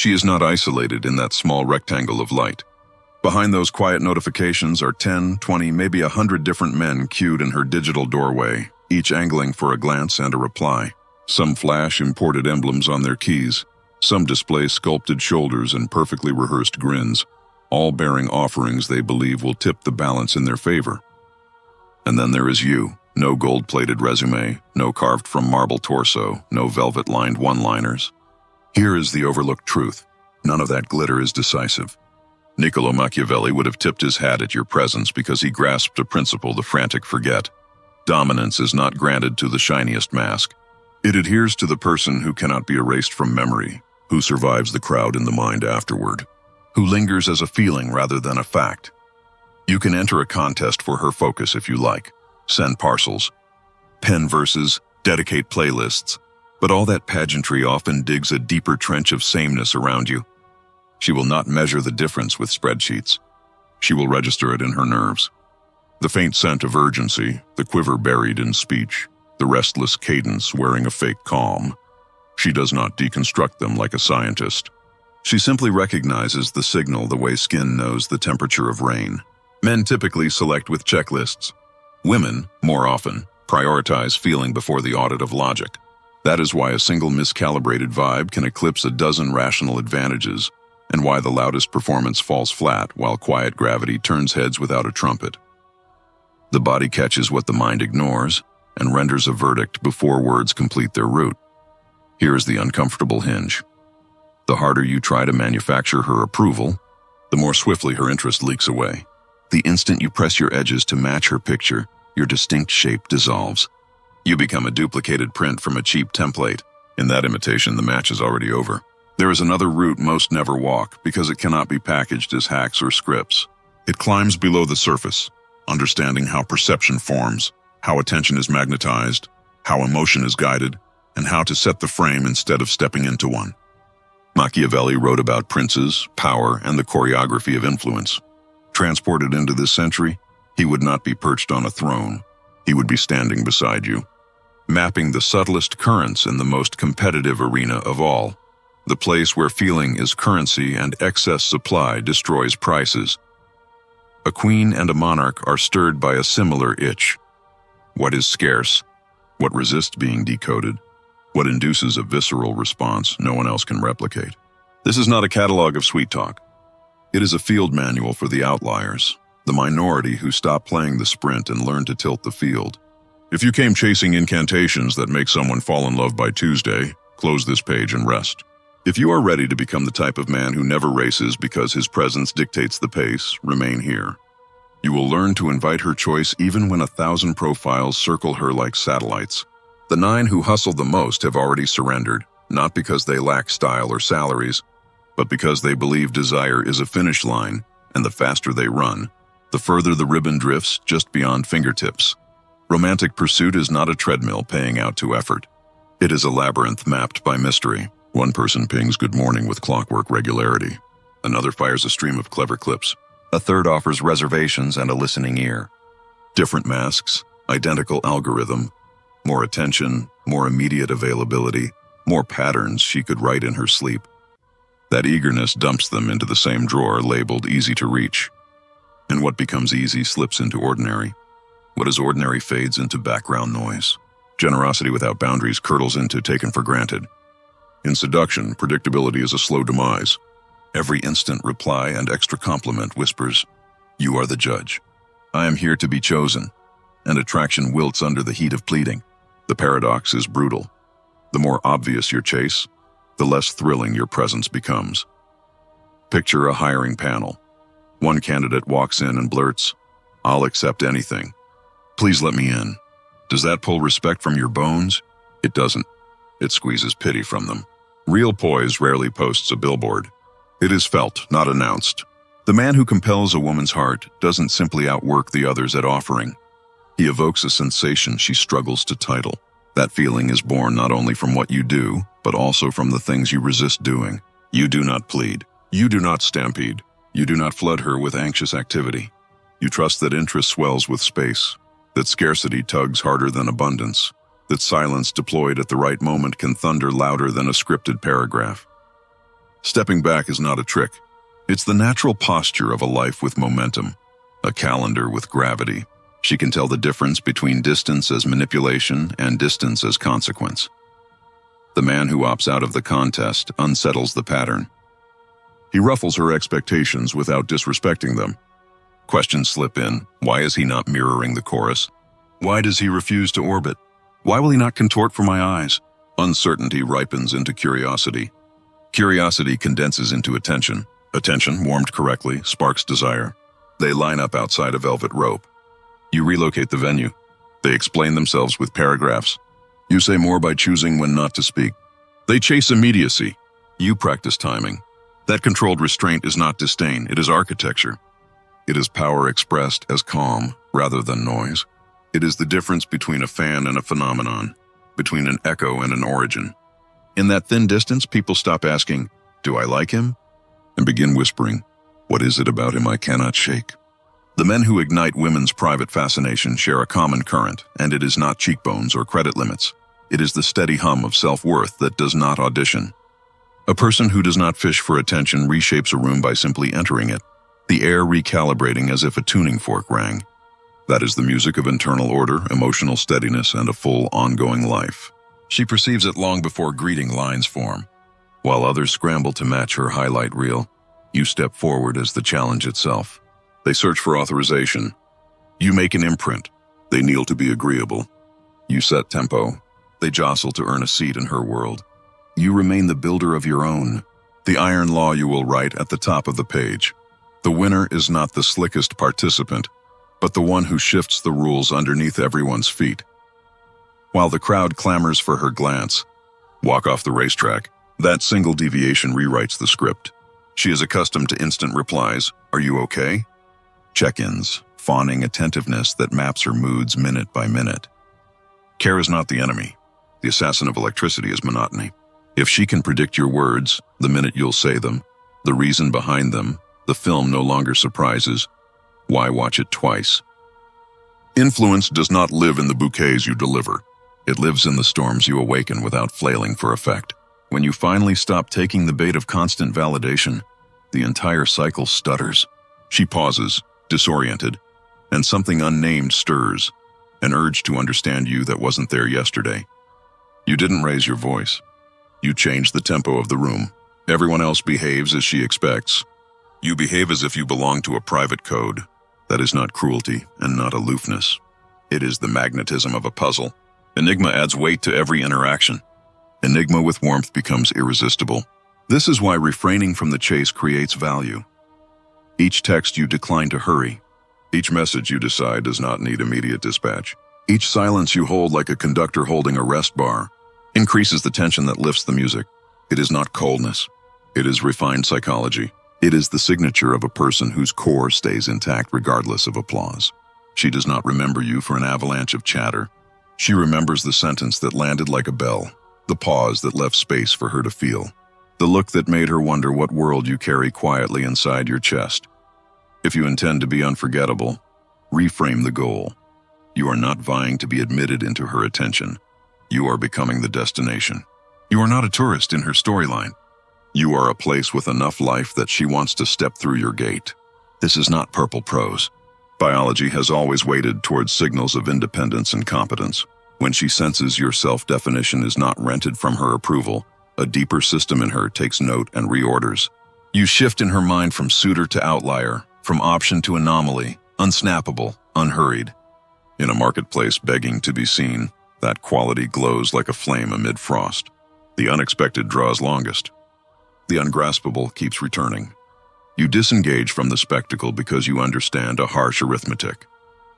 She is not isolated in that small rectangle of light. Behind those quiet notifications are 10, 20, maybe 100 different men queued in her digital doorway, each angling for a glance and a reply. Some flash imported emblems on their keys. Some display sculpted shoulders and perfectly rehearsed grins, all bearing offerings they believe will tip the balance in their favor. And then there is you. No gold-plated resume, no carved from marble torso, no velvet-lined one-liners. Here is the overlooked truth. None of that glitter is decisive. Niccolò Machiavelli would have tipped his hat at your presence because he grasped a principle the frantic forget. Dominance is not granted to the shiniest mask. It adheres to the person who cannot be erased from memory, who survives the crowd in the mind afterward, who lingers as a feeling rather than a fact. You can enter a contest for her focus if you like. Send parcels, pen verses, dedicate playlists, but all that pageantry often digs a deeper trench of sameness around you. She will not measure the difference with spreadsheets. She will register it in her nerves. The faint scent of urgency, the quiver buried in speech, the restless cadence wearing a fake calm. She does not deconstruct them like a scientist. She simply recognizes the signal the way skin knows the temperature of rain. Men typically select with checklists. Women, more often, prioritize feeling before the audit of logic. That is why a single miscalibrated vibe can eclipse a dozen rational advantages, and why the loudest performance falls flat while quiet gravity turns heads without a trumpet. The body catches what the mind ignores and renders a verdict before words complete their route. Here is the uncomfortable hinge. The harder you try to manufacture her approval, the more swiftly her interest leaks away. The instant you press your edges to match her picture, your distinct shape dissolves. You become a duplicated print from a cheap template. In that imitation, the match is already over. There is another route most never walk because it cannot be packaged as hacks or scripts. It climbs below the surface, understanding how perception forms, how attention is magnetized, how emotion is guided, and how to set the frame instead of stepping into one. Machiavelli wrote about princes, power, and the choreography of influence. Transported into this century, he would not be perched on a throne. He would be standing beside you, mapping the subtlest currents in the most competitive arena of all, the place where feeling is currency and excess supply destroys prices. A queen and a monarch are stirred by a similar itch. What is scarce? What resists being decoded? What induces a visceral response no one else can replicate? This is not a catalog of sweet talk. It is a field manual for the outliers, the minority who stop playing the sprint and learn to tilt the field. If you came chasing incantations that make someone fall in love by Tuesday, close this page and rest. If you are ready to become the type of man who never races because his presence dictates the pace, remain here. You will learn to invite her choice even when 1,000 profiles circle her like satellites. The 9 who hustle the most have already surrendered, not because they lack style or salaries, but because they believe desire is a finish line, and the faster they run, the further the ribbon drifts just beyond fingertips. Romantic pursuit is not a treadmill paying out to effort. It is a labyrinth mapped by mystery. One person pings good morning with clockwork regularity. Another fires a stream of clever clips. A third offers reservations and a listening ear. Different masks, identical algorithm, more attention, more immediate availability, more patterns she could write in her sleep. That eagerness dumps them into the same drawer labeled easy to reach. And what becomes easy slips into ordinary. What is ordinary fades into background noise. Generosity without boundaries curdles into taken for granted. In seduction, predictability is a slow demise. Every instant reply and extra compliment whispers, "You are the judge. I am here to be chosen." And attraction wilts under the heat of pleading. The paradox is brutal. The more obvious your chase, the less thrilling your presence becomes. Picture a hiring panel. One candidate walks in and blurts, "I'll accept anything. Please let me in." Does that pull respect from your bones? It doesn't. It squeezes pity from them. Real poise rarely posts a billboard. It is felt, not announced. The man who compels a woman's heart doesn't simply outwork the others at offering. He evokes a sensation she struggles to title. That feeling is born not only from what you do, but also from the things you resist doing. You do not plead. You do not stampede. You do not flood her with anxious activity. You trust that interest swells with space, that scarcity tugs harder than abundance, that silence deployed at the right moment can thunder louder than a scripted paragraph. Stepping back is not a trick. It's the natural posture of a life with momentum, a calendar with gravity. She can tell the difference between distance as manipulation and distance as consequence. The man who opts out of the contest unsettles the pattern. He ruffles her expectations without disrespecting them. Questions slip in. Why is he not mirroring the chorus? Why does he refuse to orbit? Why will he not contort for my eyes? Uncertainty ripens into curiosity. Curiosity condenses into attention. Attention, warmed correctly, sparks desire. They line up outside a velvet rope. You relocate the venue. They explain themselves with paragraphs. You say more by choosing when not to speak. They chase immediacy. You practice timing. That controlled restraint is not disdain, it is architecture. It is power expressed as calm rather than noise. It is the difference between a fan and a phenomenon, between an echo and an origin. In that thin distance, people stop asking, "Do I like him?" and begin whispering, "What is it about him I cannot shake?" The men who ignite women's private fascination share a common current, and it is not cheekbones or credit limits. It is the steady hum of self-worth that does not audition. A person who does not fish for attention reshapes a room by simply entering it, the air recalibrating as if a tuning fork rang. That is the music of internal order, emotional steadiness, and a full, ongoing life. She perceives it long before greeting lines form. While others scramble to match her highlight reel, you step forward as the challenge itself. They search for authorization. You make an imprint. They kneel to be agreeable. You set tempo. They jostle to earn a seat in her world. You remain the builder of your own, the iron law you will write at the top of the page. The winner is not the slickest participant, but the one who shifts the rules underneath everyone's feet. While the crowd clamors for her glance, walk off the racetrack. That single deviation rewrites the script. She is accustomed to instant replies. Are you okay? Check-ins, fawning attentiveness that maps her moods minute by minute. Care is not the enemy. The assassin of electricity is monotony. If she can predict your words, the minute you'll say them, the reason behind them, the film no longer surprises. Why watch it twice? Influence does not live in the bouquets you deliver. It lives in the storms you awaken without flailing for effect. When you finally stop taking the bait of constant validation, the entire cycle stutters. She pauses, disoriented, and something unnamed stirs, an urge to understand you that wasn't there yesterday. You didn't raise your voice. You changed the tempo of the room. Everyone else behaves as she expects. You behave as if you belong to a private code. That is not cruelty and not aloofness. It is the magnetism of a puzzle. Enigma adds weight to every interaction. Enigma with warmth becomes irresistible. This is why refraining from the chase creates value. Each text you decline to hurry. Each message you decide does not need immediate dispatch. Each silence you hold like a conductor holding a rest bar increases the tension that lifts the music. It is not coldness. It is refined psychology. It is the signature of a person whose core stays intact regardless of applause. She does not remember you for an avalanche of chatter. She remembers the sentence that landed like a bell, the pause that left space for her to feel, the look that made her wonder what world you carry quietly inside your chest. If you intend to be unforgettable, reframe the goal. You are not vying to be admitted into her attention. You are becoming the destination. You are not a tourist in her storyline. You are a place with enough life that she wants to step through your gate. This is not purple prose. Biology has always weighted towards signals of independence and competence. When she senses your self-definition is not rented from her approval, a deeper system in her takes note and reorders. You shift in her mind from suitor to outlier, from option to anomaly, unsnappable, unhurried. In a marketplace begging to be seen, that quality glows like a flame amid frost. The unexpected draws longest. The ungraspable keeps returning. You disengage from the spectacle because you understand a harsh arithmetic.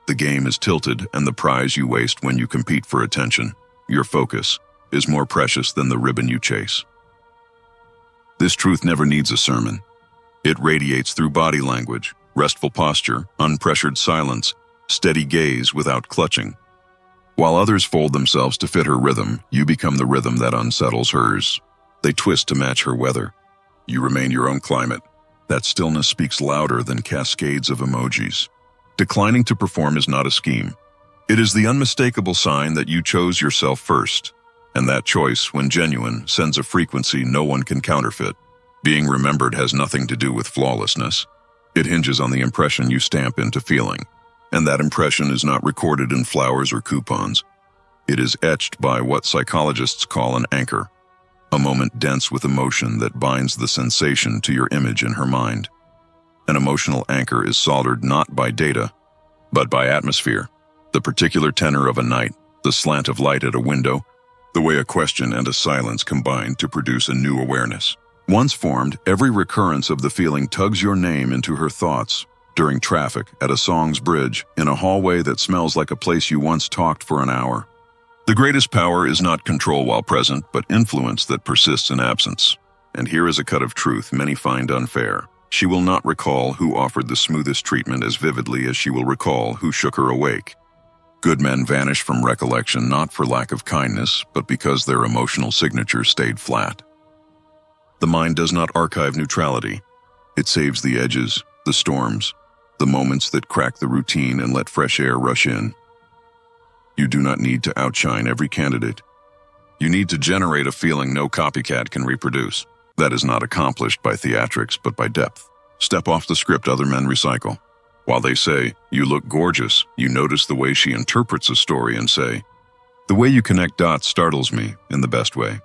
The game is tilted, and the prize you waste when you compete for attention, your focus, is more precious than the ribbon you chase. This truth never needs a sermon. It radiates through body language, restful posture, unpressured silence, steady gaze without clutching. While others fold themselves to fit her rhythm, you become the rhythm that unsettles hers. They twist to match her weather. You remain your own climate. That stillness speaks louder than cascades of emojis. Declining to perform is not a scheme. It is the unmistakable sign that you chose yourself first, and that choice, when genuine, sends a frequency no one can counterfeit. Being remembered has nothing to do with flawlessness. It hinges on the impression you stamp into feeling, and that impression is not recorded in flowers or coupons. It is etched by what psychologists call an anchor, a moment dense with emotion that binds the sensation to your image in her mind. An emotional anchor is soldered not by data, but by atmosphere, the particular tenor of a night, the slant of light at a window, the way a question and a silence combine to produce a new awareness. Once formed, every recurrence of the feeling tugs your name into her thoughts, during traffic, at a song's bridge, in a hallway that smells like a place you once talked for an hour. The greatest power is not control while present, but influence that persists in absence. And here is a cut of truth many find unfair. She will not recall who offered the smoothest treatment as vividly as she will recall who shook her awake. Good men vanish from recollection not for lack of kindness, but because their emotional signature stayed flat. The mind does not archive neutrality. It saves the edges, the storms, the moments that crack the routine and let fresh air rush in. You do not need to outshine every candidate. You need to generate a feeling no copycat can reproduce. That is not accomplished by theatrics, but by depth. Step off the script other men recycle. While they say, "You look gorgeous," you notice the way she interprets a story and say, "The way you connect dots startles me in the best way."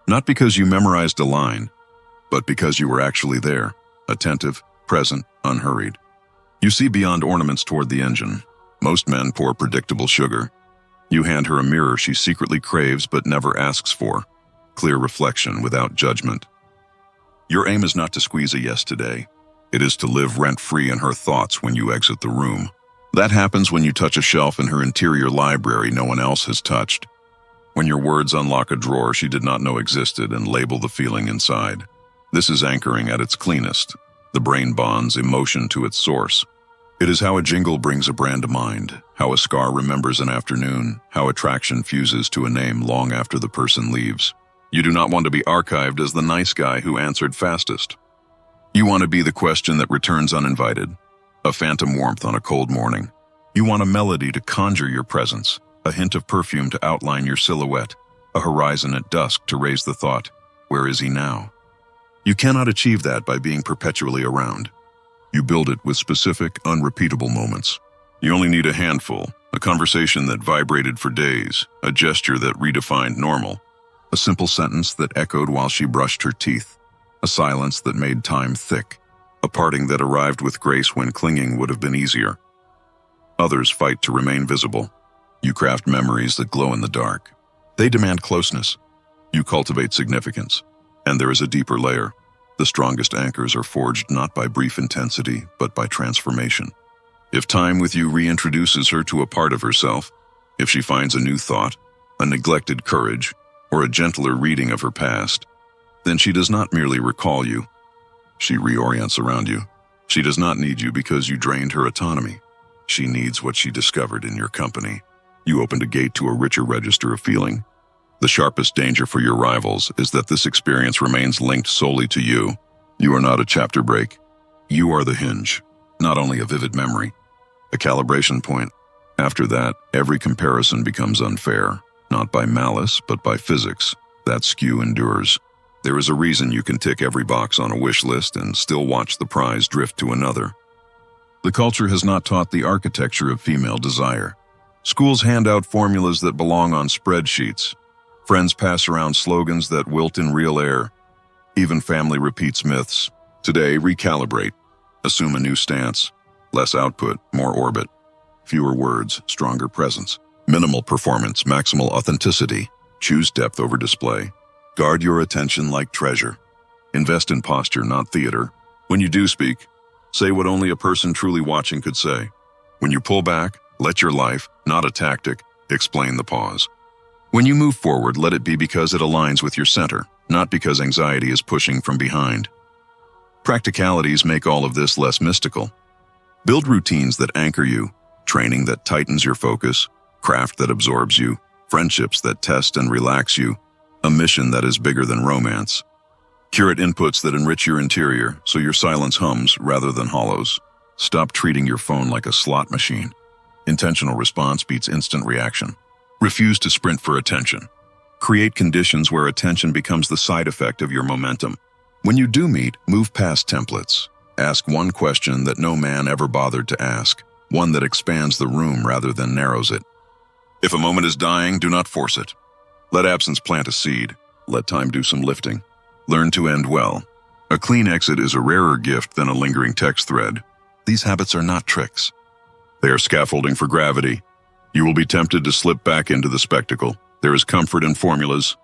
Not because you memorized a line, but because you were actually there, attentive, present, unhurried. You see beyond ornaments toward the engine. Most men pour predictable sugar. You hand her a mirror she secretly craves but never asks for. Clear reflection without judgment. Your aim is not to squeeze a yes today. It is to live rent-free in her thoughts when you exit the room. That happens when you touch a shelf in her interior library no one else has touched. When your words unlock a drawer she did not know existed and label the feeling inside. This is anchoring at its cleanest. The brain bonds emotion to its source. It is how a jingle brings a brand to mind, how a scar remembers an afternoon, how attraction fuses to a name long after the person leaves. You do not want to be archived as the nice guy who answered fastest. You want to be the question that returns uninvited, a phantom warmth on a cold morning. You want a melody to conjure your presence, a hint of perfume to outline your silhouette, a horizon at dusk to raise the thought, "Where is he now?" You cannot achieve that by being perpetually around. You build it with specific, unrepeatable moments. You only need a handful, a conversation that vibrated for days, a gesture that redefined normal, a simple sentence that echoed while she brushed her teeth, a silence that made time thick, a parting that arrived with grace when clinging would have been easier. Others fight to remain visible. You craft memories that glow in the dark. They demand closeness. You cultivate significance. And there is a deeper layer. The strongest anchors are forged not by brief intensity, but by transformation. If time with you reintroduces her to a part of herself, if she finds a new thought, a neglected courage, or a gentler reading of her past, then she does not merely recall you. She reorients around you. She does not need you because you drained her autonomy. She needs what she discovered in your company. You opened a gate to a richer register of feeling. The sharpest danger for your rivals is that this experience remains linked solely to you. You are not a chapter break. You are the hinge, not only a vivid memory, a calibration point. After that, every comparison becomes unfair, not by malice, but by physics. That skew endures. There is a reason you can tick every box on a wish list and still watch the prize drift to another. The culture has not taught the architecture of female desire. Schools hand out formulas that belong on spreadsheets. Friends pass around slogans that wilt in real air. Even family repeats myths. Today, recalibrate. Assume a new stance. Less output, more orbit. Fewer words, stronger presence. Minimal performance, maximal authenticity. Choose depth over display. Guard your attention like treasure. Invest in posture, not theater. When you do speak, say what only a person truly watching could say. When you pull back, let your life, not a tactic, explain the pause. When you move forward, let it be because it aligns with your center, not because anxiety is pushing from behind. Practicalities make all of this less mystical. Build routines that anchor you, training that tightens your focus, craft that absorbs you, friendships that test and relax you, a mission that is bigger than romance. Curate inputs that enrich your interior so your silence hums rather than hollows. Stop treating your phone like a slot machine. Intentional response beats instant reaction. Refuse to sprint for attention. Create conditions where attention becomes the side effect of your momentum. When you do meet, move past templates. Ask one question that no man ever bothered to ask, one that expands the room rather than narrows it. If a moment is dying, do not force it. Let absence plant a seed. Let time do some lifting. Learn to end well. A clean exit is a rarer gift than a lingering text thread. These habits are not tricks. They are scaffolding for gravity. You will be tempted to slip back into the spectacle. There is comfort in formulas,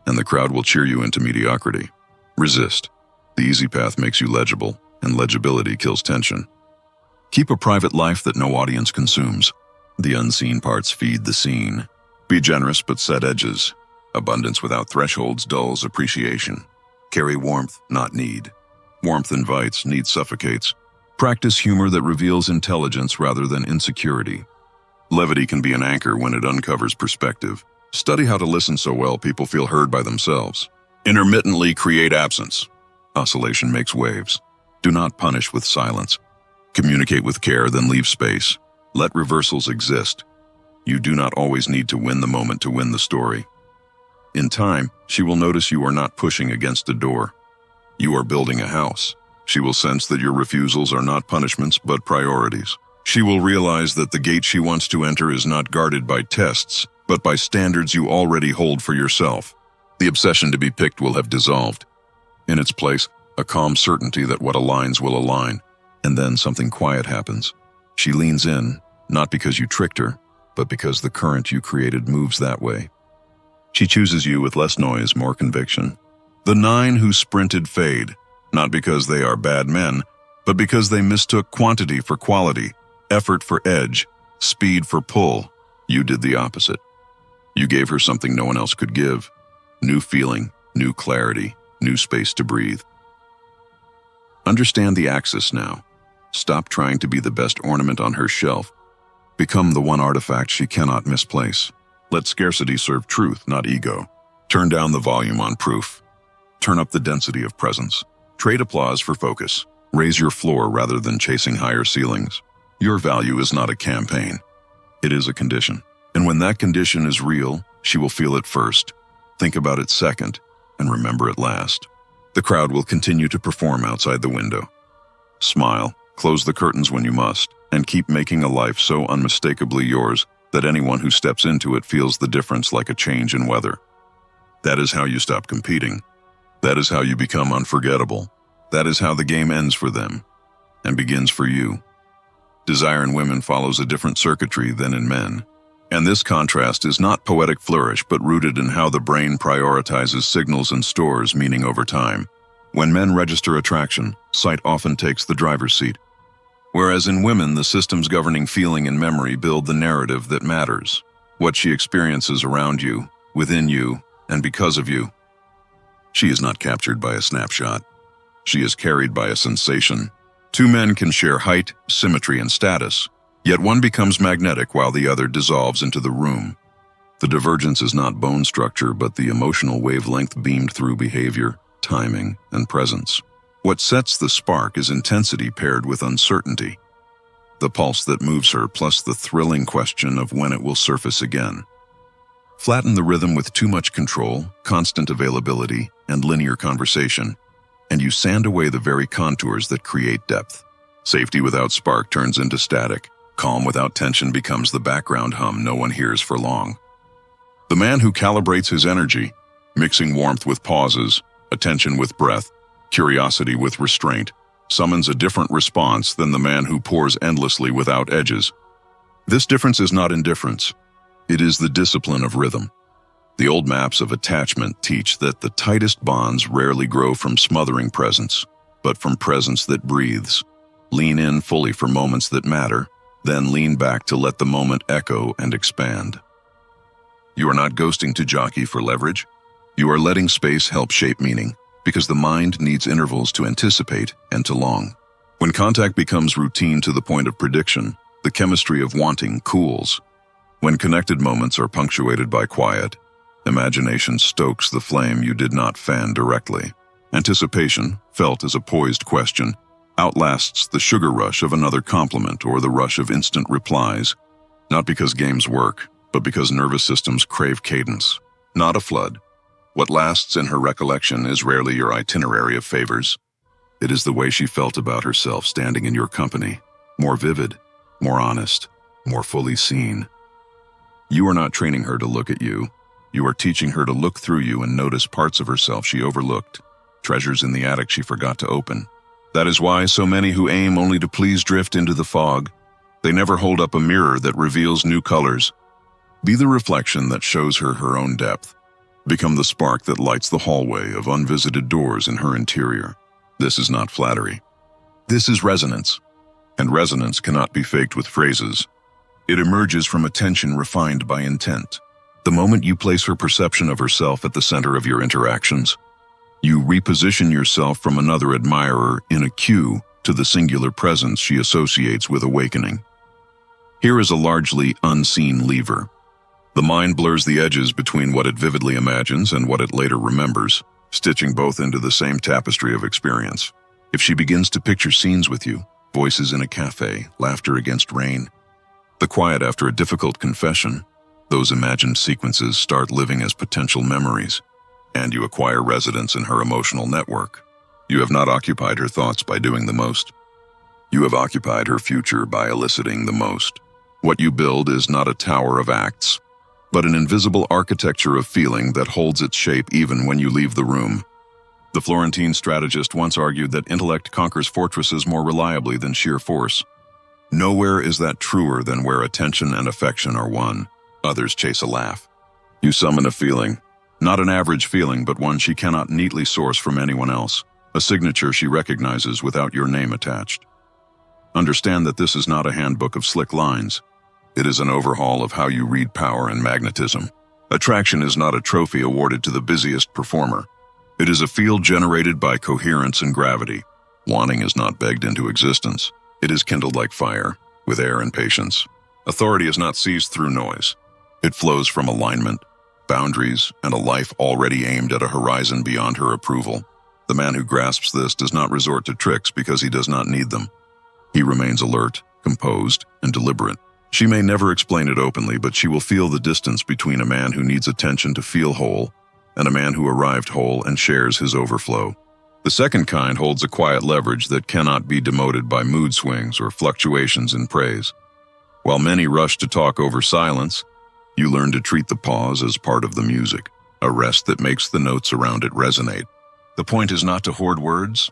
and the crowd will cheer you into mediocrity. Resist. The easy path makes you legible, and legibility kills tension. Keep a private life that no audience consumes. The unseen parts feed the scene. Be generous but set edges. Abundance without thresholds dulls appreciation. Carry warmth, not need. Warmth invites, need suffocates. Practice humor that reveals intelligence rather than insecurity. Levity can be an anchor when it uncovers perspective. Study how to listen so well people feel heard by themselves. Intermittently create absence. Oscillation makes waves. Do not punish with silence. Communicate with care, then leave space. Let reversals exist. You do not always need to win the moment to win the story. In time, she will notice you are not pushing against a door. You are building a house. She will sense that your refusals are not punishments but priorities. She will realize that the gate she wants to enter is not guarded by tests, but by standards you already hold for yourself. The obsession to be picked will have dissolved. In its place, a calm certainty that what aligns will align. And then something quiet happens. She leans in, not because you tricked her, but because the current you created moves that way. She chooses you with less noise, more conviction. The 9 who sprinted fade, not because they are bad men, but because they mistook quantity for quality, effort for edge, speed for pull. You did the opposite. You gave her something no one else could give. New feeling, new clarity, new space to breathe. Understand the axis now. Stop trying to be the best ornament on her shelf. Become the one artifact she cannot misplace. Let scarcity serve truth, not ego. Turn down the volume on proof. Turn up the density of presence. Trade applause for focus. Raise your floor rather than chasing higher ceilings. Your value is not a campaign. It is a condition. And when that condition is real, she will feel it first, think about it second, and remember it last. The crowd will continue to perform outside the window. Smile, close the curtains when you must, and keep making a life so unmistakably yours that anyone who steps into it feels the difference like a change in weather. That is how you stop competing. That is how you become unforgettable. That is how the game ends for them and begins for you. Desire in women follows a different circuitry than in men. And this contrast is not poetic flourish, but rooted in how the brain prioritizes signals and stores meaning over time. When men register attraction, sight often takes the driver's seat. Whereas in women, the systems governing feeling and memory build the narrative that matters. What she experiences around you, within you, and because of you. She is not captured by a snapshot. She is carried by a sensation. 2 men can share height, symmetry, and status, yet one becomes magnetic while the other dissolves into the room. The divergence is not bone structure, but the emotional wavelength beamed through behavior, timing, and presence. What sets the spark is intensity paired with uncertainty. The pulse that moves her plus the thrilling question of when it will surface again. Flatten the rhythm with too much control, constant availability, and linear conversation, and you sand away the very contours that create depth. Safety without spark turns into static. Calm without tension becomes the background hum no one hears for long. The man who calibrates his energy, mixing warmth with pauses, attention with breath, curiosity with restraint, summons a different response than the man who pours endlessly without edges. This difference is not indifference. It is the discipline of rhythm. The old maps of attachment teach that the tightest bonds rarely grow from smothering presence, but from presence that breathes. Lean in fully for moments that matter, then lean back to let the moment echo and expand. You are not ghosting to jockey for leverage. You are letting space help shape meaning, because the mind needs intervals to anticipate and to long. When contact becomes routine to the point of prediction, the chemistry of wanting cools. When connected moments are punctuated by quiet, imagination stokes the flame you did not fan directly. Anticipation, felt as a poised question, outlasts the sugar rush of another compliment or the rush of instant replies, not because games work, but because nervous systems crave cadence, not a flood, What lasts in her recollection is rarely your itinerary of favors. It is the way she felt about herself standing in your company, more vivid, more honest, more fully seen. You are not training her to look at you. You are teaching her to look through you and notice parts of herself she overlooked, treasures in the attic she forgot to open. That is why so many who aim only to please drift into the fog. They never hold up a mirror that reveals new colors. Be the reflection that shows her her own depth. Become the spark that lights the hallway of unvisited doors in her interior. This is not flattery. This is resonance. And resonance cannot be faked with phrases. It emerges from attention refined by intent. The moment you place her perception of herself at the center of your interactions, you reposition yourself from another admirer in a cue to the singular presence she associates with awakening. Here is a largely unseen lever. The mind blurs the edges between what it vividly imagines and what it later remembers, stitching both into the same tapestry of experience. If she begins to picture scenes with you, voices in a cafe, laughter against rain, the quiet after a difficult confession, those imagined sequences start living as potential memories, and you acquire residence in her emotional network. You have not occupied her thoughts by doing the most. You have occupied her future by eliciting the most. What you build is not a tower of acts, but an invisible architecture of feeling that holds its shape even when you leave the room. The Florentine strategist once argued that intellect conquers fortresses more reliably than sheer force. Nowhere is that truer than where attention and affection are one. Others chase a laugh. You summon a feeling, not an average feeling, but one she cannot neatly source from anyone else, a signature she recognizes without your name attached. Understand that this is not a handbook of slick lines. It is an overhaul of how you read power and magnetism. Attraction is not a trophy awarded to the busiest performer. It is a field generated by coherence and gravity. Wanting is not begged into existence. It is kindled like fire, with air and patience. Authority is not seized through noise. It flows from alignment, boundaries, and a life already aimed at a horizon beyond her approval. The man who grasps this does not resort to tricks because he does not need them. He remains alert, composed, and deliberate. She may never explain it openly, but she will feel the distance between a man who needs attention to feel whole and a man who arrived whole and shares his overflow. The second kind holds a quiet leverage that cannot be demoted by mood swings or fluctuations in praise. While many rush to talk over silence, you learn to treat the pause as part of the music, a rest that makes the notes around it resonate. The point is not to hoard words,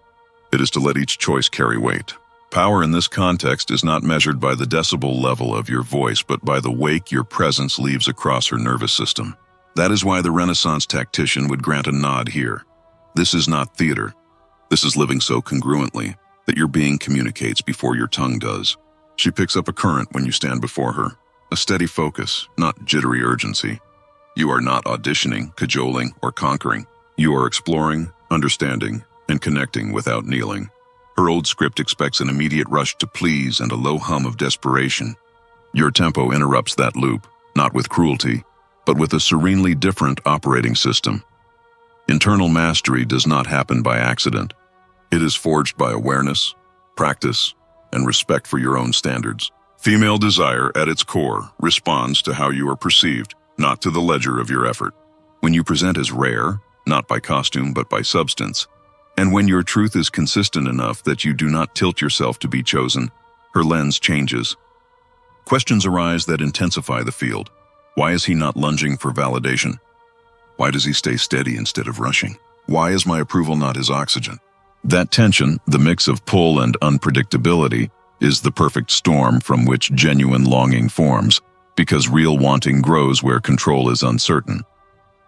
it is to let each choice carry weight. Power in this context is not measured by the decibel level of your voice, but by the wake your presence leaves across her nervous system. That is why the Renaissance tactician would grant a nod here. This is not theater. This is living so congruently that your being communicates before your tongue does. She picks up a current when you stand before her, a steady focus, not jittery urgency. You are not auditioning, cajoling, or conquering. You are exploring, understanding, and connecting without kneeling. Her old script expects an immediate rush to please and a low hum of desperation. Your tempo interrupts that loop, not with cruelty, but with a serenely different operating system. Internal mastery does not happen by accident. It is forged by awareness, practice, and respect for your own standards. Female desire, at its core, responds to how you are perceived, not to the ledger of your effort. When you present as rare, not by costume but by substance, and when your truth is consistent enough that you do not tilt yourself to be chosen, her lens changes. Questions arise that intensify the field. Why is he not lunging for validation? Why does he stay steady instead of rushing? Why is my approval not his oxygen? That tension, the mix of pull and unpredictability, is the perfect storm from which genuine longing forms, because real wanting grows where control is uncertain.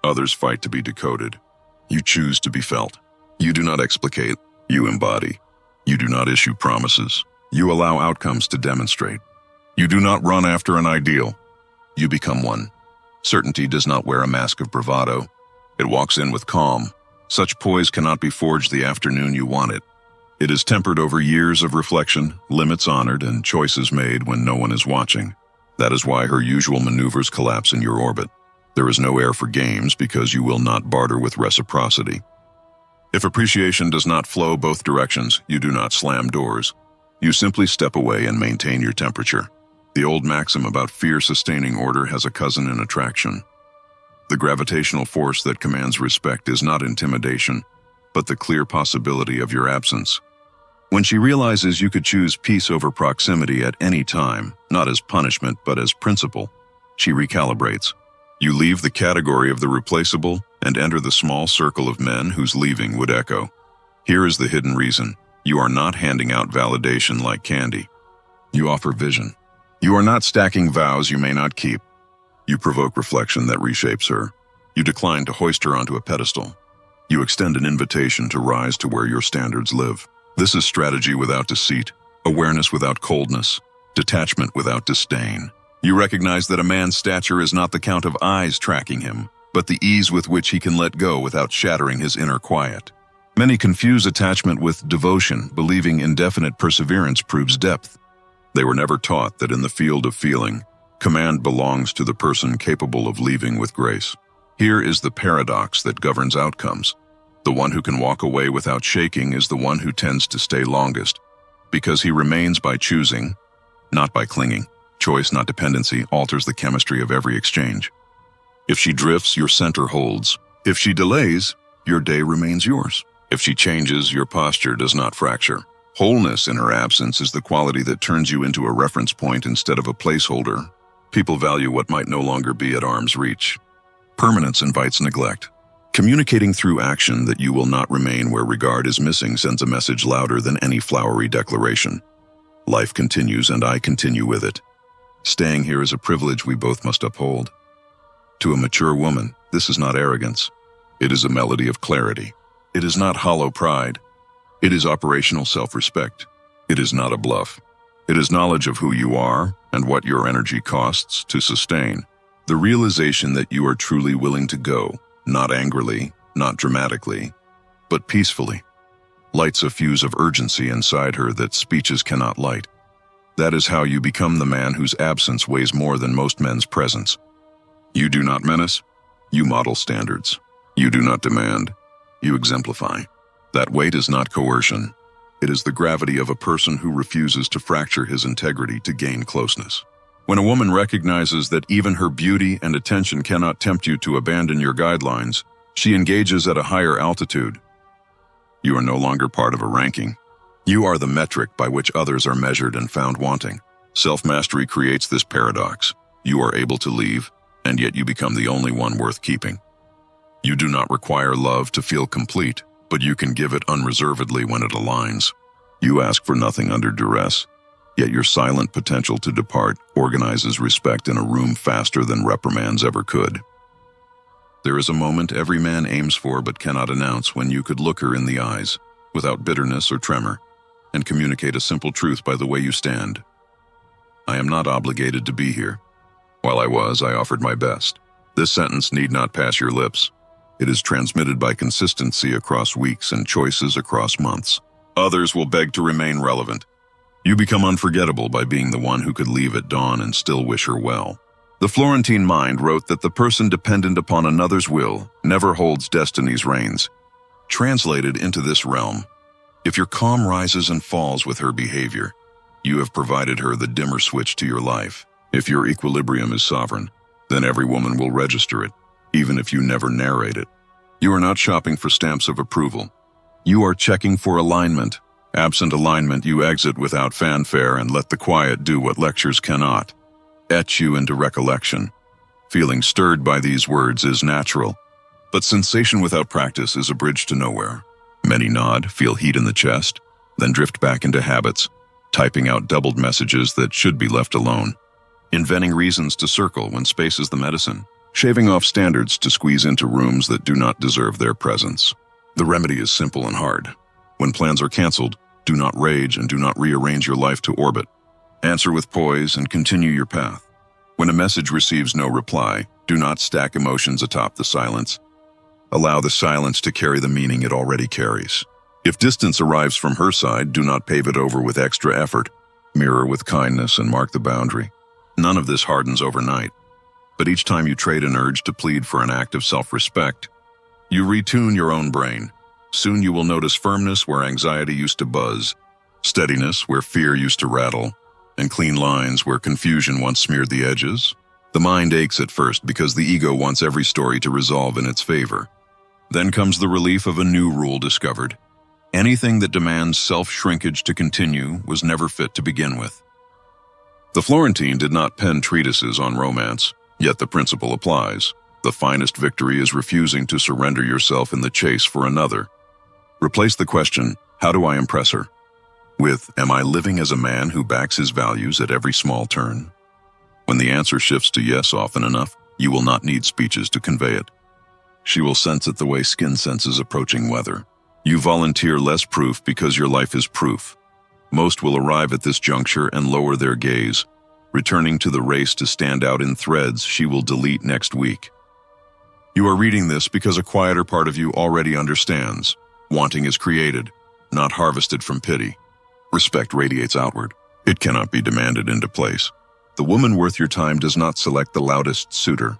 Others fight to be decoded. You choose to be felt. You do not explicate, you embody. You do not issue promises. You allow outcomes to demonstrate. You do not run after an ideal. You become one. Certainty does not wear a mask of bravado. It walks in with calm. Such poise cannot be forged the afternoon you want it. It is tempered over years of reflection, limits honored, and choices made when no one is watching. That is why her usual maneuvers collapse in your orbit. There is no air for games because you will not barter with reciprocity. If appreciation does not flow both directions, you do not slam doors. You simply step away and maintain your temperature. The old maxim about fear sustaining order has a cousin in attraction. The gravitational force that commands respect is not intimidation, but the clear possibility of your absence. When she realizes you could choose peace over proximity at any time, not as punishment but as principle, she recalibrates. You leave the category of the replaceable and enter the small circle of men whose leaving would echo. Here is the hidden reason. You are not handing out validation like candy. You offer vision. You are not stacking vows you may not keep. You provoke reflection that reshapes her. You decline to hoist her onto a pedestal. You extend an invitation to rise to where your standards live. This is strategy without deceit, awareness without coldness, detachment without disdain. You recognize that a man's stature is not the count of eyes tracking him, but the ease with which he can let go without shattering his inner quiet. Many confuse attachment with devotion, believing indefinite perseverance proves depth. They were never taught that in the field of feeling, command belongs to the person capable of leaving with grace. Here is the paradox that governs outcomes. The one who can walk away without shaking is the one who tends to stay longest, because he remains by choosing, not by clinging. Choice, not dependency, alters the chemistry of every exchange. If she drifts, your center holds. If she delays, your day remains yours. If she changes, your posture does not fracture. Wholeness in her absence is the quality that turns you into a reference point instead of a placeholder. People value what might no longer be at arm's reach. Permanence invites neglect. Communicating through action that you will not remain where regard is missing sends a message louder than any flowery declaration. Life continues and I continue with it. Staying here is a privilege we both must uphold. To a mature woman, this is not arrogance. It is a melody of clarity. It is not hollow pride. It is operational self-respect. It is not a bluff. It is knowledge of who you are and what your energy costs to sustain. The realization that you are truly willing to go, not angrily, not dramatically, but peacefully, lights a fuse of urgency inside her that speeches cannot light. That is how you become the man whose absence weighs more than most men's presence. You do not menace, you model standards. You do not demand, you exemplify. That weight is not coercion. It is the gravity of a person who refuses to fracture his integrity to gain closeness. When a woman recognizes that even her beauty and attention cannot tempt you to abandon your guidelines, she engages at a higher altitude. You are no longer part of a ranking. You are the metric by which others are measured and found wanting. Self-mastery creates this paradox. You are able to leave, and yet you become the only one worth keeping. You do not require love to feel complete, but you can give it unreservedly when it aligns. You ask for nothing under duress, yet your silent potential to depart organizes respect in a room faster than reprimands ever could. There is a moment every man aims for but cannot announce when you could look her in the eyes, without bitterness or tremor, and communicate a simple truth by the way you stand. I am not obligated to be here. While I was, I offered my best. This sentence need not pass your lips. It is transmitted by consistency across weeks and choices across months. Others will beg to remain relevant. You become unforgettable by being the one who could leave at dawn and still wish her well. The Florentine mind wrote that the person dependent upon another's will never holds destiny's reins. Translated into this realm, if your calm rises and falls with her behavior, you have provided her the dimmer switch to your life. If your equilibrium is sovereign, then every woman will register it, even if you never narrate it. You are not shopping for stamps of approval. You are checking for alignment. Absent alignment, you exit without fanfare and let the quiet do what lectures cannot. Etch you into recollection. Feeling stirred by these words is natural, but sensation without practice is a bridge to nowhere. Many nod, feel heat in the chest, then drift back into habits, typing out doubled messages that should be left alone. Inventing reasons to circle when space is the medicine. Shaving off standards to squeeze into rooms that do not deserve their presence. The remedy is simple and hard. When plans are canceled, do not rage and do not rearrange your life to orbit. Answer with poise and continue your path. When a message receives no reply, do not stack emotions atop the silence. Allow the silence to carry the meaning it already carries. If distance arrives from her side, do not pave it over with extra effort. Mirror with kindness and mark the boundary. None of this hardens overnight. But each time you trade an urge to plead for an act of self-respect, you retune your own brain. Soon you will notice firmness where anxiety used to buzz, steadiness where fear used to rattle, and clean lines where confusion once smeared the edges. The mind aches at first because the ego wants every story to resolve in its favor. Then comes the relief of a new rule discovered. Anything that demands self-shrinkage to continue was never fit to begin with. The Florentine did not pen treatises on romance, yet the principle applies. The finest victory is refusing to surrender yourself in the chase for another. Replace the question, "How do I impress her?" with, "Am I living as a man who backs his values at every small turn?" When the answer shifts to yes often enough, you will not need speeches to convey it. She will sense it the way skin senses approaching weather. You volunteer less proof because your life is proof. Most will arrive at this juncture and lower their gaze, returning to the race to stand out in threads she will delete next week. You are reading this because a quieter part of you already understands. Wanting is created, not harvested from pity. Respect radiates outward. It cannot be demanded into place. The woman worth your time does not select the loudest suitor.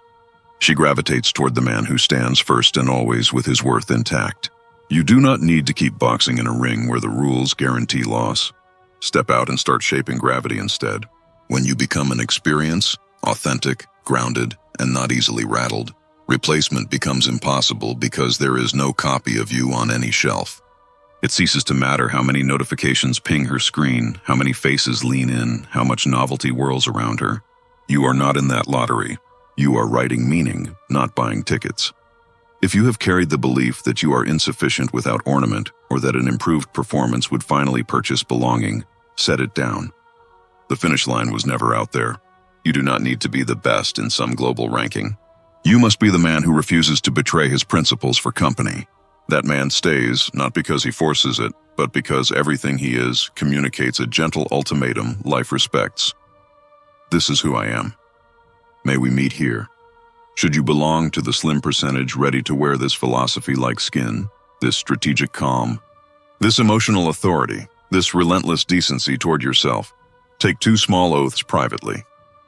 She gravitates toward the man who stands first and always with his worth intact. You do not need to keep boxing in a ring where the rules guarantee loss. Step out and start shaping gravity instead. When you become an experience, authentic, grounded, and not easily rattled, replacement becomes impossible because there is no copy of you on any shelf. It ceases to matter how many notifications ping her screen, how many faces lean in, how much novelty whirls around her. You are not in that lottery. You are writing meaning, not buying tickets. If you have carried the belief that you are insufficient without ornament, or that an improved performance would finally purchase belonging, set it down. The finish line was never out there. You do not need to be the best in some global ranking. You must be the man who refuses to betray his principles for company. That man stays, not because he forces it, but because everything he is communicates a gentle ultimatum life respects. This is who I am. May we meet here. Should you belong to the slim percentage ready to wear this philosophy like skin, this strategic calm, this emotional authority, this relentless decency toward yourself, take 2 small oaths privately.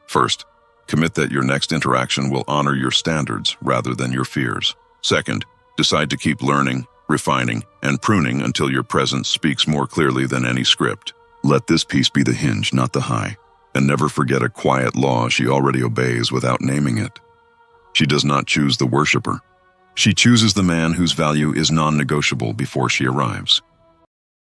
First, commit that your next interaction will honor your standards rather than your fears. Second, decide to keep learning, refining, and pruning until your presence speaks more clearly than any script. Let this piece be the hinge, not the high. And never forget a quiet law she already obeys without naming it. She does not choose the worshiper. She chooses the man whose value is non-negotiable before she arrives.